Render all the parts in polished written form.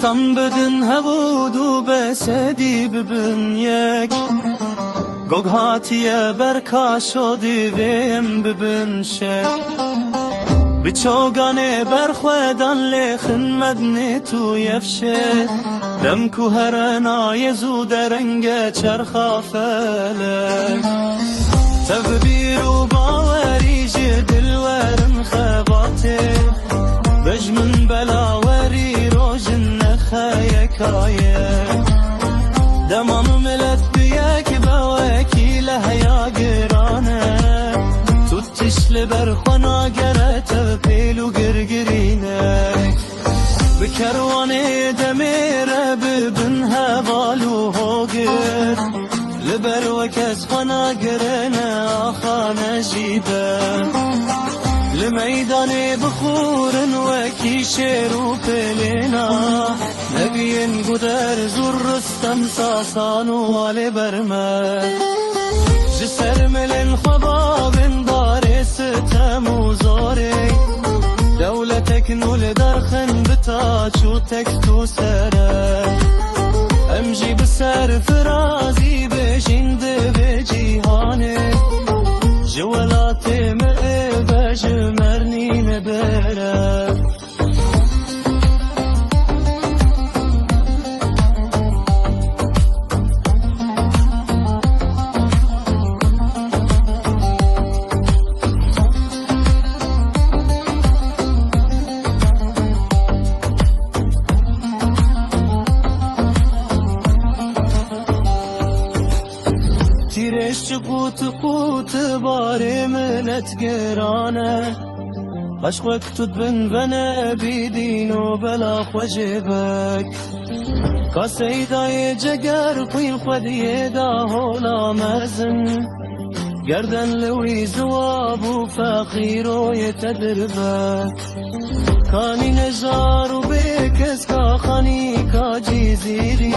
دستم بدن هبود و بسدی ببن یک گوگ هاتیه برکا شدی ویم ببن شک بچوگانه برخودان لخن مدنی تو یفشه دم کو هرنا یزو درنگ چرخا فلک تببیر و باوری جدل ورن خباته بجمن بلاوری روجن نخایکایه دمام ملت بیک بوکیل هیا گرانه توتش لبر خنا گرت پیلو گرگرینه بکروانه دمیره ببن هوالو هوگر لبر وکس خنا گرنه آخانه جیبه لمیدان بخورن وکی شیر و پلینا نبین گودر زور رستم ساسان و آل برمه جسر ملن خبابن دار ستم و زاره دولتک نول درخن بتا چو تک تو سره امجی بسر فرازی بجنده به جیهانه جولات مئه بجمرنی نبره تیرش قوت قوت بار ملت گرانه عشق وقت بن بنا بیدین و بلا خوجبک کاسه دای جگر قیل خودی دا هولا مزن گردن لوی زواب و فقیر و یتدربک کانی نجار و بکس کا خانی کا جیزیری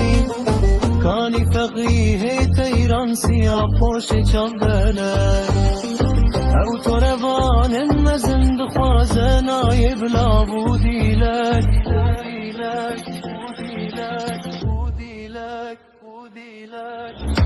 کانی فقیه تیران سیاه پوش چندنه او تو روان مزن بخوازه نایب لا بودی لک بودی لک بودی لک بودی لک